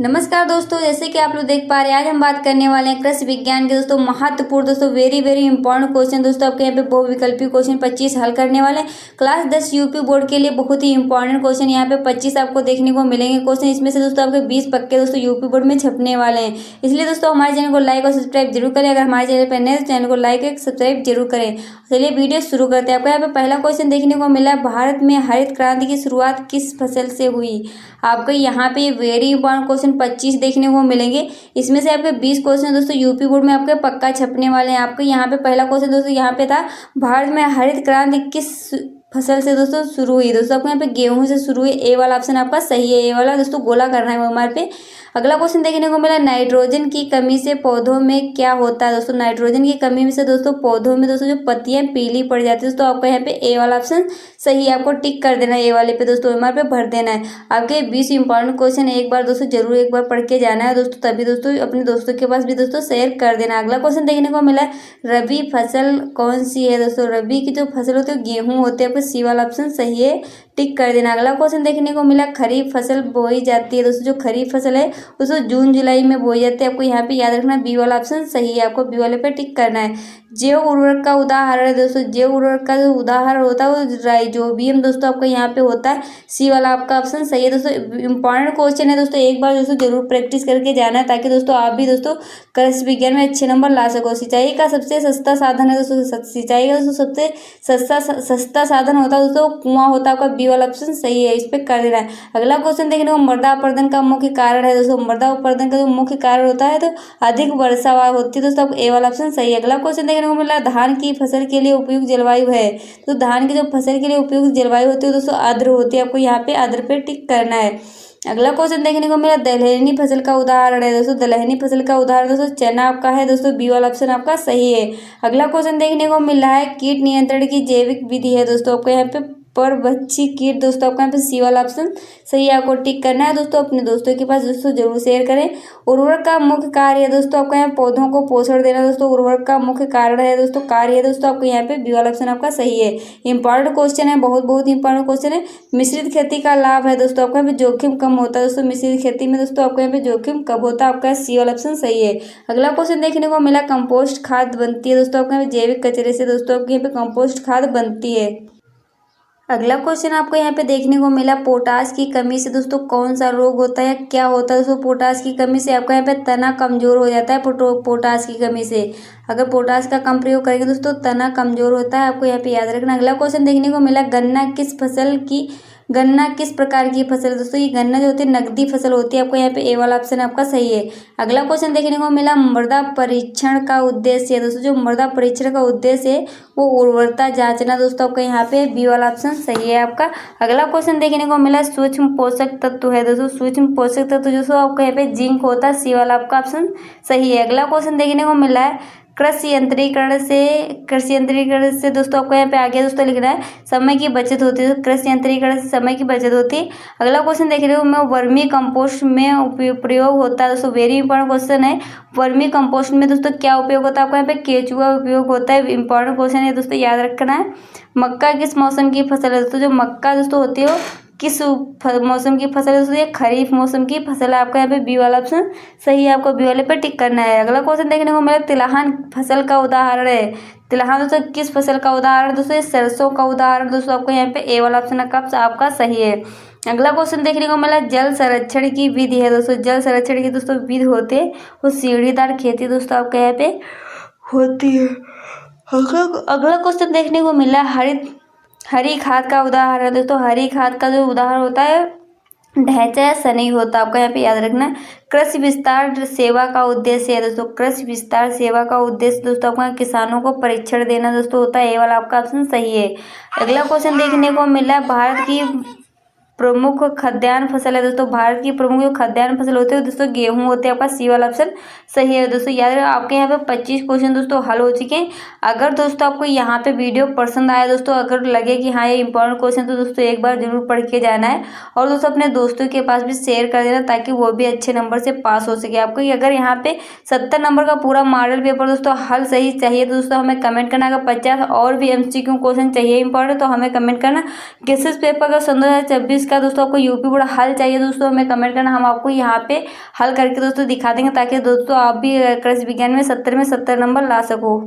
नमस्कार दोस्तों, जैसे कि आप लोग देख पा रहे हैं, आज हम बात करने वाले हैं कृषि विज्ञान के दोस्तों महत्वपूर्ण दोस्तों वेरी इंपॉर्टेंट क्वेश्चन। दोस्तों आपके यहाँ पे बहुविकल्पी क्वेश्चन 25 हल करने वाले हैं। क्लास 10 यूपी बोर्ड के लिए बहुत ही इंपॉर्टेंट क्वेश्चन यहाँ पे 25 आपको देखने को मिलेंगे क्वेश्चन। इसमें से दोस्तों आपके 20 पक्के दोस्तों यूपी बोर्ड में छपने वाले हैं। इसलिए दोस्तों हमारे चैनल को लाइक और सब्सक्राइब जरूर करें। अगर हमारे चैनल पर नए तो चैनल को लाइक और सब्सक्राइब जरूर करें। चलिए वीडियो शुरू करते हैं। आपको यहाँ पे पहला क्वेश्चन देखने को मिला, भारत में हरित क्रांति की शुरुआत किस फसल से हुई। आपको यहाँ पे वेरी इंपॉर्टेंट क्वेश्चन 25 देखने को मिलेंगे। इसमें से आपके 20 क्वेश्चन दोस्तों यूपी बोर्ड में आपके पक्का छपने वाले हैं। आपको यहाँ पे पहला क्वेश्चन दोस्तों यहाँ पे था, भारत में हरित क्रांति किस फसल से दोस्तों शुरू हुई। दोस्तों आपको यहाँ पे गेहूं से शुरू हुई। ए वाला ऑप्शन आपका सही है। ए वाला दोस्तों गोला करना है हमारे पे। अगला क्वेश्चन देखने को मिला, नाइट्रोजन की कमी से पौधों में क्या होता है। दोस्तों नाइट्रोजन की कमी से दोस्तों पौधों में दोस्तों जो पत्तियां पीली पड़ जाती है। दोस्तों आपको यहाँ पे ए वाला ऑप्शन सही है। आपको टिक कर देना है ए वाले पे दोस्तों, हमारे पे भर देना है। आपके 20 इंपॉर्टेंट क्वेश्चन एक बार दोस्तों जरूर एक बार पढ़ के जाना है दोस्तों, तभी दोस्तों अपने दोस्तों के पास भी दोस्तों शेयर कर देना। अगला क्वेश्चन देखने को मिला, रबी फसल कौन सी है। दोस्तों रबी की जो फसल होती है गेहूँ होते हैं। आपको सी वाला ऑप्शन सही है, टिक कर देना। अगला क्वेश्चन देखने को मिला, खरीफ फसल बोई जाती है। दोस्तों जो खरीफ फसल है दोस्तों जून जुलाई में बोई जाती है। आपको यहाँ पे याद रखना बी वाला ऑप्शन सही है। आपको बी वाले पे टिक करना है। जैव उर्वरक का उदाहरण है। दोस्तों जैव उर्वरक का जो उदाहरण होता है वो राइजोबियम दोस्तों आपको यहाँ पे होता है। सी वाला आपका ऑप्शन सही है। दोस्तों इंपॉर्टेंट क्वेश्चन है दोस्तों, एक बार दोस्तों जरूर प्रैक्टिस करके जाना है, ताकि दोस्तों आप भी दोस्तों कृषि विज्ञान में अच्छे नंबर ला सको। सिंचाई का सबसे सस्ता साधन है दोस्तों, सिंचाई का दोस्तों सबसे सस्ता साधन होता है दोस्तों कुआं होता है। आपका बी वाला ऑप्शन सही है, इस पे कर देना है। अगला क्वेश्चन देखने को, मृदा अपरदन का मुख्य कारण है। दोस्तों मृदा अपरदन का जो मुख्य कारण होता है तो अधिक वर्षा होती है। दोस्तों ए वाला ऑप्शन सही है। अगला क्वेश्चन देखने को मिला, धान की फसल के लिए उपयुक्त जलवायु है। तो धान की जो फसल के लिए उपयुक्त जलवायु होती है दोस्तों आर्द्र होती है। आपको यहाँ पे आर्द्र पे टिक करना है। अगला क्वेश्चन देखने को मिला, दलहनी फसल का उदाहरण है। दोस्तों दलहनी फसल का उदाहरण दोस्तों चना आपका है। दोस्तों बी वाला ऑप्शन आपका सही है। अगला क्वेश्चन देखने को मिल रहा है, कीट नियंत्रण की जैविक विधि है। दोस्तों आपको यहाँ पे परभक्षी कीट दोस्तों आपको यहाँ पे सी वाला ऑप्शन सही है। आपको टिक करना है दोस्तों, अपने दोस्तों के पास दोस्तों जरूर शेयर करें। उर्वरक का मुख्य कार्य है। दोस्तों आपको यहाँ पौधों को पोषण देना दोस्तों उर्वरक का मुख्य कारण है दोस्तों कार्य है। दोस्तों आपको यहाँ पे बी वाला ऑप्शन आपका सही है। इंपॉर्टेंट क्वेश्चन है, बहुत इंपॉर्टेंट क्वेश्चन है। मिश्रित खेती का लाभ है। दोस्तों आपको यहाँ पे जोखिम कम होता है। दोस्तों मिश्रित खेती में दोस्तों आपको यहाँ पे जोखिम कब होता है। आपका सी वाला ऑप्शन सही है। अगला क्वेश्चन देखने को मिला, कंपोस्ट खाद बनती है। दोस्तों आपको यहाँ पे जैविक कचरे से दोस्तों आपको यहाँ पे कंपोस्ट खाद बनती है। अगला क्वेश्चन आपको यहाँ पे देखने को मिला, पोटास की कमी से दोस्तों कौन सा रोग होता है, क्या होता है। दोस्तों पोटास की कमी से आपका यहाँ पे तना कमजोर हो जाता है। पोटास की कमी से अगर पोटास का कम प्रयोग करेंगे दोस्तों तना कमजोर होता है। आपको यहाँ पे याद रखना। अगला क्वेश्चन देखने को मिला, गन्ना किस प्रकार की फसल है। दोस्तों ये गन्ना जो होती है नकदी फसल होती है। आपको यहाँ पे ए वाला ऑप्शन आपका सही है। अगला क्वेश्चन देखने को मिला, मृदा परीक्षण का उद्देश्य है। दोस्तों जो मृदा परीक्षण का उद्देश्य है वो उर्वरता जांचना। दोस्तों आपका यहाँ पे बी वाला ऑप्शन सही है आपका। अगला क्वेश्चन देखने को मिला, सूक्ष्म पोषक तत्व है। दोस्तों सूक्ष्म पोषक तत्व दोस्तों आपका यहाँ पे जिंक होता है। सी वाला आपका ऑप्शन सही है। अगला क्वेश्चन देखने को मिला है, कृषि यंत्रीकरण से दोस्तों आपको यहाँ पे आगे दोस्तों लिखना है, समय की बचत होती है। कृषि यंत्रीकरण से समय की बचत होती है। अगला क्वेश्चन देख रहे हो मैं, वर्मी कंपोस्ट में प्रयोग होता है। दोस्तों वेरी इंपॉर्टेंट क्वेश्चन है, वर्मी कंपोस्ट में दोस्तों क्या उपयोग होता है। आपको यहाँ पे केचुआ उपयोग होता है। इंपॉर्टेंट क्वेश्चन है दोस्तों, याद रखना है। मक्का किस मौसम की फसल है। दोस्तों जो मक्का दोस्तों होती है किस मौसम की फसल है। दोस्तों ये खरीफ मौसम की फसल है। आपका यहाँ पे बी वाला ऑप्शन सही है। आपको बी वाले पे टिक करना है। अगला क्वेश्चन देखने को मिला, तिलहन फसल का उदाहरण है। तिलहन दोस्तों किस फसल का उदाहरण। दोस्तों ये सरसों का उदाहरण। दोस्तों आपको यहाँ पे ए वाला ऑप्शन आपका सही है। अगला क्वेश्चन देखने को मिला, जल संरक्षण की विधि है। दोस्तों जल संरक्षण की दोस्तों विधि होते हैं वो सीढ़ीदार खेती दोस्तों आपके यहाँ पे होती है। अगला क्वेश्चन देखने को मिला, हरी खाद का उदाहरण। दोस्तों हरी खाद का जो उदाहरण होता है ढैंचा या सनई होता है। आपको यहाँ पे याद रखना है। कृषि विस्तार सेवा का उद्देश्य है। दोस्तों कृषि विस्तार सेवा का उद्देश्य दोस्तों आपका किसानों को परीक्षण देना दोस्तों होता है। ए वाला आपका ऑप्शन सही है। अगला क्वेश्चन देखने को मिला, भारत की प्रमुख खाद्यान्न फसल है। दोस्तों भारत की प्रमुख जो खाद्यान्न फसल होती है दोस्तों गेहूं होते हैं। आपका सी वाला ऑप्शन सही है। दोस्तों याद रखो आपके यहाँ पे 25 क्वेश्चन दोस्तों हल हो चुके हैं। अगर दोस्तों आपको यहाँ पे वीडियो पसंद आया दोस्तों, अगर लगे कि हाँ ये इंपॉर्टेंट क्वेश्चन, तो दोस्तों एक बार जरूर पढ़ के जाना है और दोस्तों अपने दोस्तों के पास भी शेयर कर देना, ताकि वो भी अच्छे नंबर से पास हो सके। आपको अगर यहाँ पे 70 नंबर का पूरा मॉडल पेपर दोस्तों हल सही चाहिए तो दोस्तों हमें कमेंट करना। अगर 50 और भी MCQ क्वेश्चन चाहिए इंपॉर्टेंट तो हमें कमेंट करना। गेसेस पेपर का 2024 इसका दोस्तों आपको यूपी बोर्ड हल चाहिए दोस्तों हमें कमेंट करना, हम आपको यहाँ पे हल करके दोस्तों दिखा देंगे, ताकि दोस्तों आप भी कृषि विज्ञान में 70 में 70 नंबर ला सको।